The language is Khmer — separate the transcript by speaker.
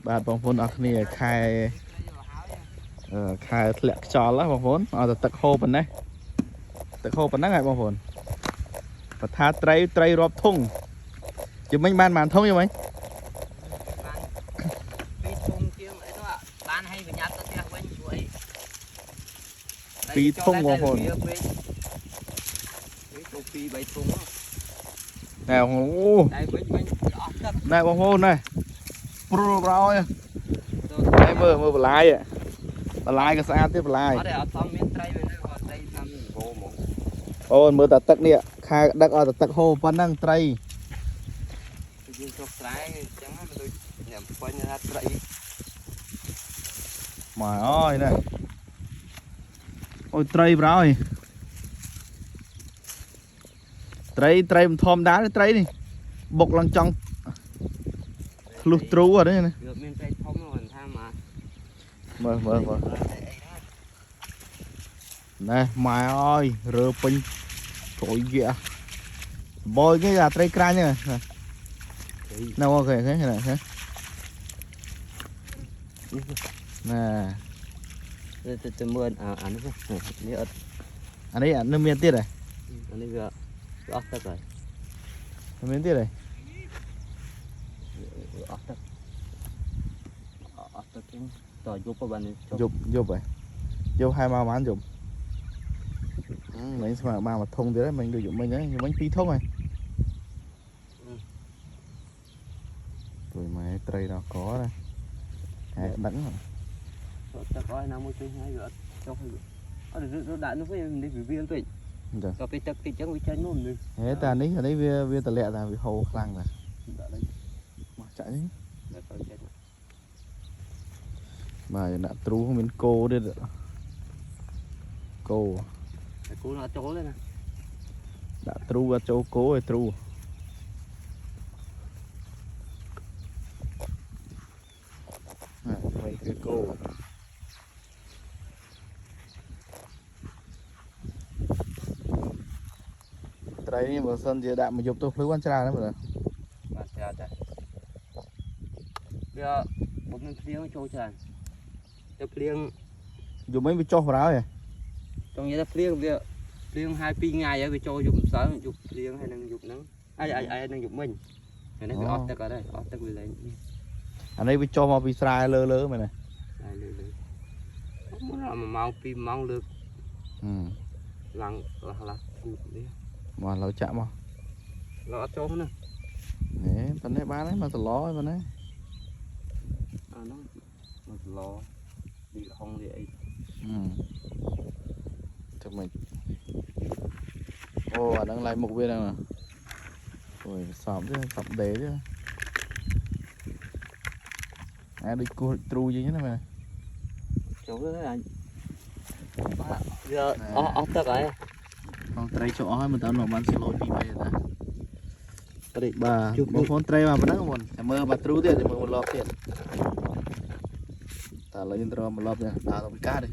Speaker 1: បាទបងប្អូនអរគ្នាខែធ្លាក់ខ្យល់ហ្នឹងបងប្អូនអត់តែទឹកហូរប៉ុណ្ណេះទឹកហូរប៉ុណ្ណឹងហើយបងប្អូនបើថាត្រីរាប់ធុងជិះមិញបានធុងយីមិញ
Speaker 2: ពីធុងជាងអីនោះបានឲ្យប្រញាប់ទៅផ្ទះវិញជួយ
Speaker 1: 2ធុងបងប្អូន
Speaker 2: ពីទៅ2 3ធុង
Speaker 1: ណែអូ
Speaker 2: តែវិញអស់ទឹក
Speaker 1: ណែបងប្អូនណែព្រុលប្រោយតែមើលបន្លាយក៏ស្អាតទៀតបន្លាយ
Speaker 2: អត់ទេអត់សមមានត្រីវិញទេគាត់ត្រីតាមគោហ្មង
Speaker 1: អូនមើលតែទឹកនេះខែដឹកឲ្យតែទឹកហូរប៉ុណ្ណឹងត្រី
Speaker 2: យើងចុះស្រែអញ្ចឹងមិនដូចញ៉ាំពេញថាត្រី
Speaker 1: មកអើយណែអូយត្រីប្រោយត្រីមិនធម្មតាទេត្រីនេះបុកឡើងចង់ធ្លុះទ្រូអត់ទេណា
Speaker 2: វាមានត្រីធំហ្នឹងថាមក
Speaker 1: មើលណែម៉ែអើយរើពេញក្រួយវាបយគេអាត្រីក្រាញ់ហ្នឹងណែអូខេណែណែ
Speaker 2: ទៅមើលអានេះនេះអត់
Speaker 1: អានេះនៅមានទៀតហ៎
Speaker 2: អានេះវាអស់ទឹកហើយ
Speaker 1: មានទៀតហ៎
Speaker 2: អស់ទឹកចឹងតយប់បាន
Speaker 1: យប់ហើយយប់ហើយមកបានយប់មិញស្មើបានមួយធុងទៀតហើយមិញដូចយប់មិញហ្នឹងមិញ2ធុងហើយជួយម៉ែត្រីដល់កណាហែដឹង
Speaker 2: ទឹកអស់ណាមួយជួយហើយវាអត់ចុះអត់រត់ដាក់នោះវិញនេះវាពេកទៅពេលទឹកតិចចឹងវាចាញ់នោះនេះ
Speaker 1: ហេតែនេះវាតម្លាក់តែវាហូរខ្លាំងតែ
Speaker 2: ដាក់នេះ
Speaker 1: មកចាក់នេះ
Speaker 2: ដាក់ទៅចាញ់
Speaker 1: បាទដាក់ទ្រូមានគោទៀតគោ
Speaker 2: nóចូលទេណា
Speaker 1: ដាក់ទ្រូអត់ចូលគោឯទ្រូហ្នឹងគឺគោត្រីនេះបើសិនជាដាក់មកយប់ទៅភ្លឺបានច្រើនណាស់មើល
Speaker 2: បាទច្រើនតែវាបុកនឹងភ្លៀងចូលច្រើនទៅភ្លៀង
Speaker 1: យប់មិញវាចុះបណ្ដោយហ៎
Speaker 2: ចង់និយាយថាភ្លៀងវាភ្លៀងហើយ2ថ្ងៃហើយវាចូលយប់ម្សិលយប់ភ្លៀងហើយនឹងយប់ហ្នឹងហើយនឹងយប់មិញហើយនេះវាអត់ទឹកអត់ហើយអត់ទឹកវាលែង
Speaker 1: អានេះវាចុះមកពីស្រែលើមែនទេ
Speaker 2: លើមកម៉ោង2ម៉ោងលើកឡើងឡះគូនេះ
Speaker 1: មកឡូវចាក់មក
Speaker 2: ឡូវអត់ចូលណា
Speaker 1: នេះប៉ុណ្ណេះបានហើយមកសឡហើយប៉ុណ្ណេះ
Speaker 2: អាហ្នឹងមកសឡឌីលហុងឌីអី
Speaker 1: ចាំមិនអូអាហ្នឹងឡាយមុខវាហ្នឹងអូយសອບទេសອບដេទេអាដូចគោះទ្រូជាងណាមែន
Speaker 2: ចូលទៅអញវាអស់ទឹកហើយ
Speaker 1: បងត្រីចូលអស់ហើយមិនតើបានស្លូតពី3ទេត្រីបាទបងប្អូនត្រីមកប៉ុណ្ណឹងបងតែមើលបាត់ទ្រូទៀតតែមើលមកលប់ទៀតតើឥឡូវយើងត្រូវមកលប់ទៀតដើរទៅពីកាទេ